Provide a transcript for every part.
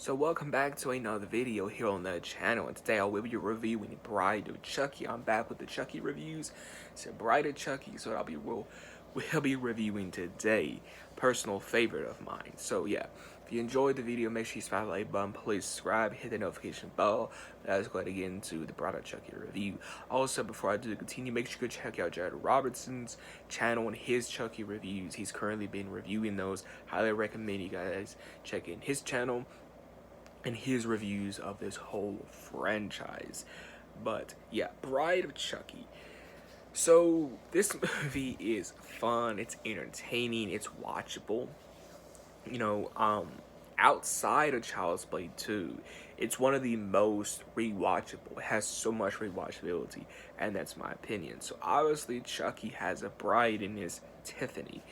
So welcome back to another video here on the channel, and today I will be reviewing Bride of Chucky. I'm back with the Chucky reviews. So Bride of Chucky, so we'll be reviewing today. Personal favorite of mine. So yeah, if you enjoyed the video, make sure you smash the like button, please subscribe, hit the notification bell. Let's go ahead and get into the Bride of Chucky review. Also, before I do continue, make sure you go check out Jared Robertson's channel and his Chucky reviews. He's currently been reviewing those. Highly recommend you guys check in his channel and his reviews of this whole franchise. But yeah, Bride of Chucky. So this movie is fun, it's entertaining, it's watchable. You know, outside of Child's Play 2, it's one of the most rewatchable. It has so much rewatchability, and that's my opinion. So obviously Chucky has a bride in his Tiffany,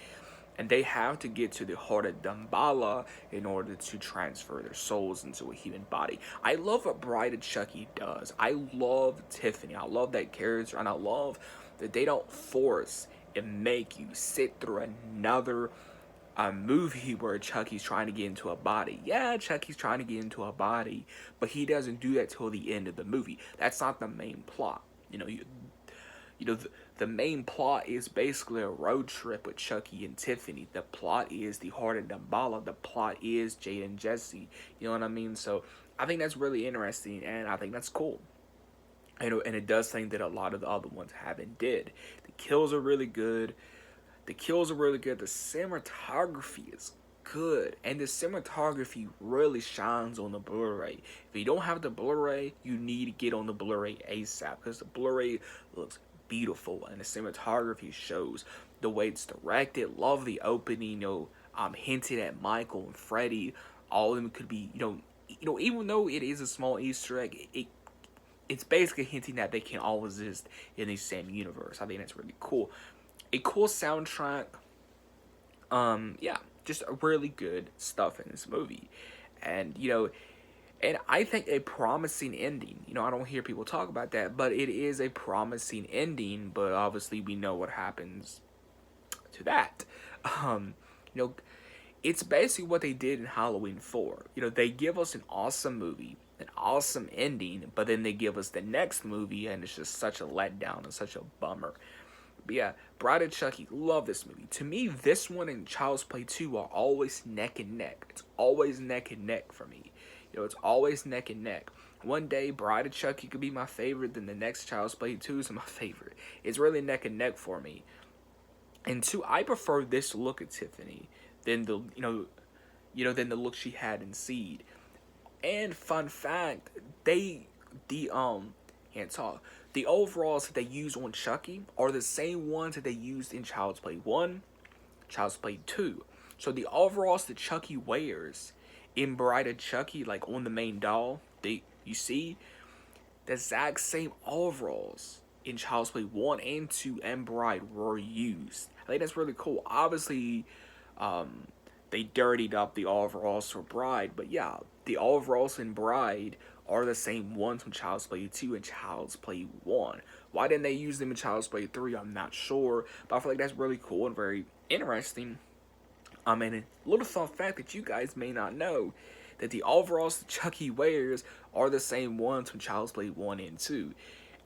and they have to get to the heart of Damballa in order to transfer their souls into a human body. I love what Bride of Chucky does. I love Tiffany. I love that character, and I love that they don't force and make you sit through another movie where Chucky's trying to get into a body. Yeah, Chucky's trying to get into a body, but he doesn't do that till the end of the movie. That's not the main plot. The main plot is basically a road trip with Chucky and Tiffany. The plot is the heart of Damballa. The plot is Jade and Jesse. You know what I mean? So I think that's really interesting, and I think that's cool. And it does things that a lot of the other ones haven't did. The kills are really good. The cinematography is good, and the cinematography really shines on the Blu-ray. If you don't have the Blu-ray, you need to get on the Blu-ray ASAP, because the Blu-ray looks beautiful, and the cinematography shows the way it's directed. Love the opening, hinted at Michael and Freddy. All of them could be, even though it is a small Easter egg, it's basically hinting that they can all exist in the same universe. I think that's really cool. A cool soundtrack. Yeah, just really good stuff in this movie, and and I think a promising ending. I don't hear people talk about that, but it is a promising ending. But obviously, we know what happens to that. Um, you know, it's basically what they did in Halloween 4. They give us an awesome movie, an awesome ending, but then they give us the next movie, and it's just such a letdown and such a bummer. But yeah, Bride of Chucky, love this movie. To me, this one and Child's Play 2 are always neck and neck. It's always neck and neck for me. It's always neck and neck. One day, Bride of Chucky could be my favorite, then the next Child's Play 2 is my favorite. It's really neck and neck for me. And two, I prefer this look at Tiffany than than the look she had in Seed. And fun fact, can't talk. The overalls that they use on Chucky are the same ones that they used in Child's Play 1, Child's Play 2. So the overalls that Chucky wears in Bride of Chucky, like on the main doll, you see the exact same overalls in Child's Play 1 and 2 and Bride were used. I think that's really cool. Obviously, they dirtied up the overalls for Bride, but yeah, the overalls in Bride are the same ones from Child's Play 2 and Child's Play 1. Why didn't they use them in Child's Play 3? I'm not sure, but I feel like that's really cool and very interesting. And a little fun fact that you guys may not know, that the overalls that Chucky wears are the same ones from Child's Play 1 and 2.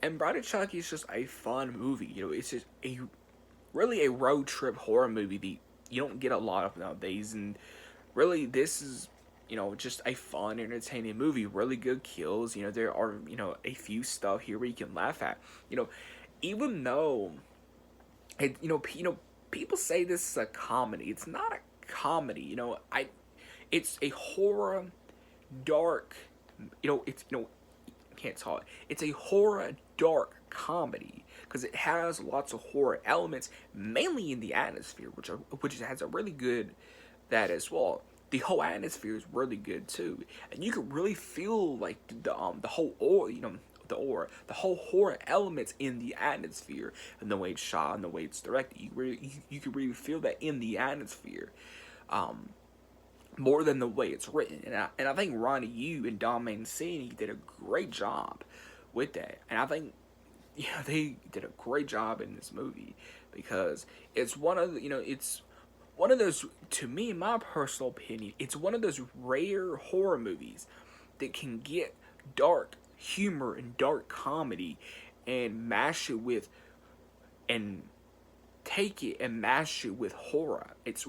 And Bride of Chucky is just a fun movie. It's just really a road trip horror movie that you don't get a lot of nowadays. And really, this is just a fun, entertaining movie. Really good kills. There are, a few stuff here where you can laugh at. Even though people say this is a comedy. It's not a comedy. It's a horror, dark. I can't talk. It's a horror, dark comedy because it has lots of horror elements, mainly in the atmosphere, which has a really good that as well. The whole atmosphere is really good too, and you can really feel like the whole the whole horror elements in the atmosphere, and the way it's shot and the way it's directed. You can really feel that in the atmosphere, more than the way it's written. And I think Ronnie Yu and Don Mancini did a great job with that, and I think they did a great job in this movie because it's one of the, it's one of those, to me, in my personal opinion, it's one of those rare horror movies that can get dark humor and dark comedy and mash it with, and take it and mash it with horror. It's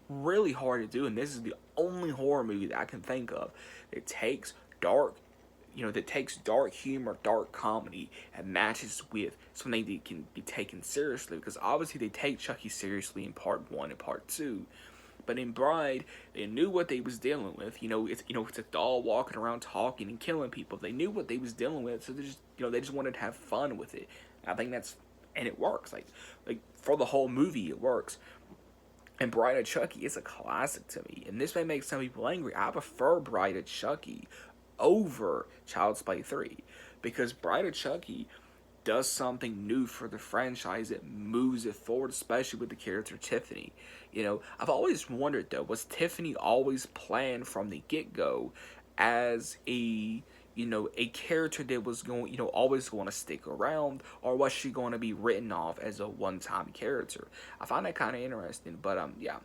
really hard to do, and this is the only horror movie that I can think of that takes dark, that takes dark humor, dark comedy, and matches with something that can be taken seriously. Because obviously they take Chucky seriously in part one and part two, but in Bride, they knew what they was dealing with. It's a doll walking around talking and killing people. They knew what they was dealing with, so they just wanted to have fun with it. I think that's, and it works. Like for the whole movie, it works. And Bride of Chucky is a classic to me. And this may make some people angry. I prefer Bride of Chucky over Child's Play 3, because Bride of Chucky does something new for the franchise. It moves it forward, especially with the character Tiffany. I've always wondered though, was Tiffany always planned from the get-go as a character that was going, always going to stick around, or was she going to be written off as a one-time character? I find that kind of interesting, but yeah.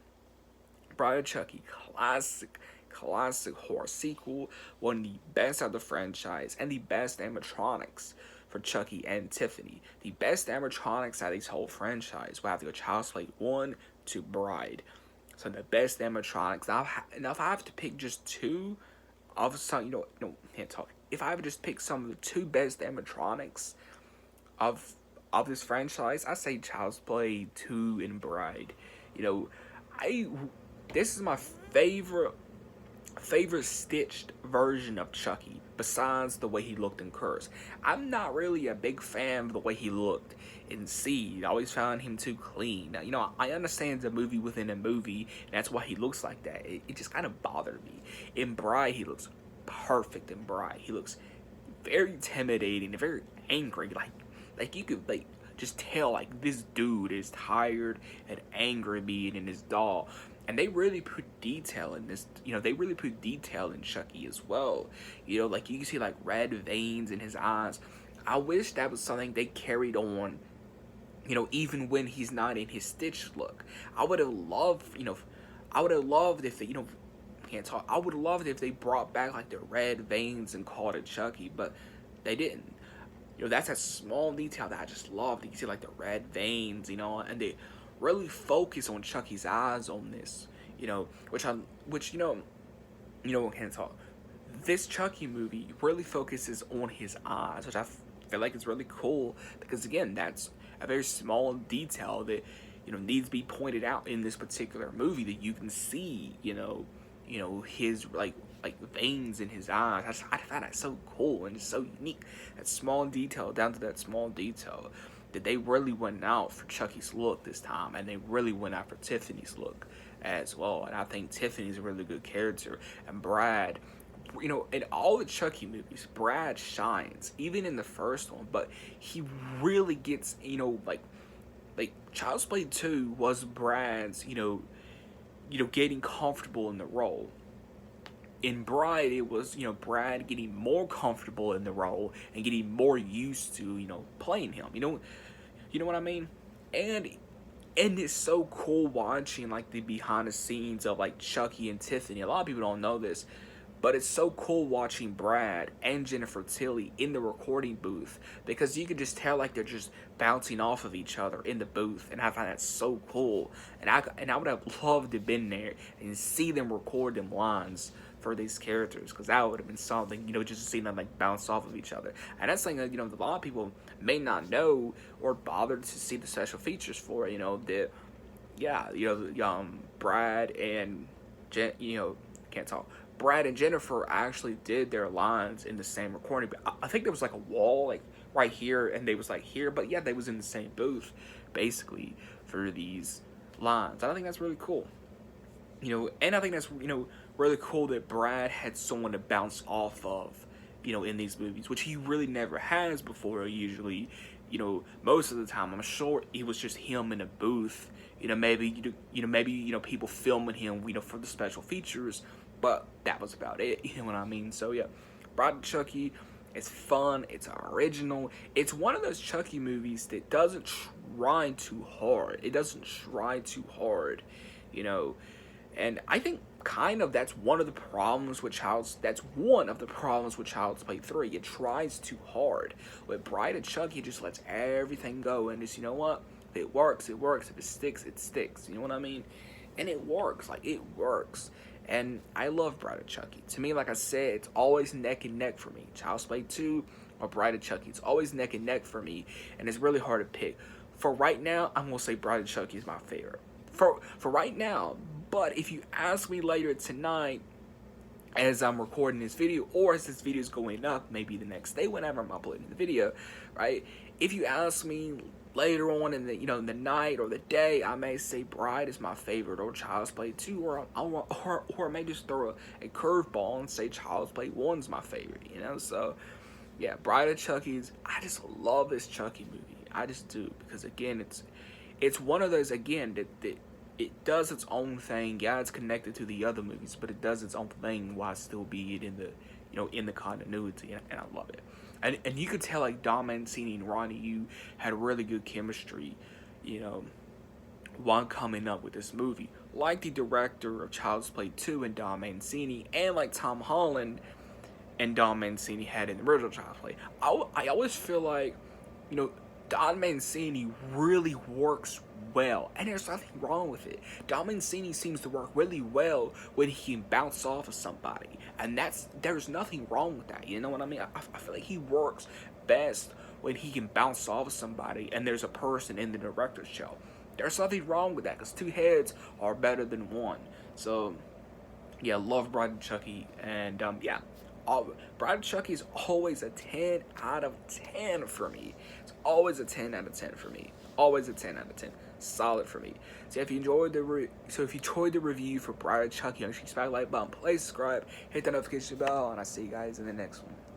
Bride of Chucky, classic horror sequel, one of the best of the franchise, and the best animatronics for Chucky and Tiffany. The best animatronics out of this whole franchise. We have to go Child's Play 1 to Bride. So the best animatronics. Now if I have to pick just two of some, can't talk. If I have to just pick some of the two best animatronics of this franchise, I say Child's Play 2 and Bride. I this is my favorite stitched version of Chucky, besides the way he looked in Curse. I'm not really a big fan of the way he looked in Seed. I always found him too clean. Now, I understand the movie within a movie, and that's why he looks like that. It just kind of bothered me. In Bride, he looks perfect. In Bride, he looks very intimidating and very angry. Like you could just tell like this dude is tired and angry being in his doll. And they really put detail in this, they really put detail in Chucky as well. Like you can see like red veins in his eyes. I wish that was something they carried on, even when he's not in his Stitch look. I would have loved, if they, can't talk. I would have loved if they brought back like the red veins and called it Chucky, but they didn't. That's a small detail that I just loved. You can see like the red veins, and they really focus on Chucky's eyes on this, which can't talk. This Chucky movie really focuses on his eyes, which I feel like is really cool, because again, that's a very small detail that needs to be pointed out in this particular movie, that you can see his like veins in his eyes. I find that so cool and so unique. That small detail, down to that small detail, that they really went out for Chucky's look this time, and they really went out for Tiffany's look as well. And I think Tiffany's a really good character. And Brad, in all the Chucky movies, Brad shines, even in the first one, but he really gets, like Child's Play 2 was Brad's, getting comfortable in the role. In Bride, it was, Brad getting more comfortable in the role and getting more used to, playing him. You know what I mean? And it's so cool watching, like, the behind the scenes of, like, Chucky and Tiffany. A lot of people don't know this, but it's so cool watching Brad and Jennifer Tilly in the recording booth, because you can just tell, like, they're just bouncing off of each other in the booth, and I find that so cool. And I would have loved to have been there and see them record them lines for these characters, because that would have been something, just to see them like bounce off of each other. And that's something that a lot of people may not know or bother to see the special features for. That Brad and can't talk. Brad and Jennifer actually did their lines in the same recording. But I think there was like a wall like right here, and they was like here, but yeah, they was in the same booth basically for these lines. I think that's really cool. And I think that's, really cool that Brad had someone to bounce off of, in these movies, which he really never has before. Usually, most of the time, I'm sure it was just him in a booth. Maybe people filming him, for the special features, but that was about it. You know what I mean? So yeah, Bride of Chucky. It's fun. It's original. It's one of those Chucky movies that doesn't try too hard. It doesn't try too hard. you know. And I think kind of that's one of the problems with Child's Play 3. It tries too hard. With Bride of Chucky, it just lets everything go and just, you know what? If it works, it works. If it sticks, it sticks. You know what I mean? And it works. Like, it works. And I love Bride of Chucky. To me, like I said, it's always neck and neck for me. Child's Play 2 or Bride of Chucky. It's always neck and neck for me. And it's really hard to pick. For right now, I'm going to say Bride of Chucky is my favorite. For right now. But if you ask me later tonight, as I'm recording this video, or as this video is going up, maybe the next day whenever I'm uploading the video, right? If you ask me later on in the in the night or the day, I may say Bride is my favorite, or Child's Play 2, or I may just throw a curveball and say Child's Play 1 is my favorite. So yeah, Bride of Chucky's. I just love this Chucky movie. I just do, because again, it's one of those again that it does its own thing. Yeah, it's connected to the other movies, but it does its own thing while still be it in the in the continuity, and I love it. And you could tell like Don Mancini and Ronnie Yu had really good chemistry, while coming up with this movie. Like the director of Child's Play 2 and Don Mancini, and like Tom Holland and Don Mancini had in the original Child's Play. I always feel like, Don Mancini really works well, and there's nothing wrong with it. Don Mancini seems to work really well when he can bounce off of somebody, and there's nothing wrong with that. You know what I mean? I feel like he works best when he can bounce off of somebody, and there's a person in the director's show. There's nothing wrong with that, because two heads are better than one. So yeah, love Bride of Chucky, and yeah. Bride of Chucky is always a 10 out of 10 for me. It's always a 10 out of 10 for me. Always a 10 out of 10. Solid for me. So if you enjoyed the review for Bride of Chucky, make sure you smash the like button, play subscribe, hit the notification bell, and I'll see you guys in the next one.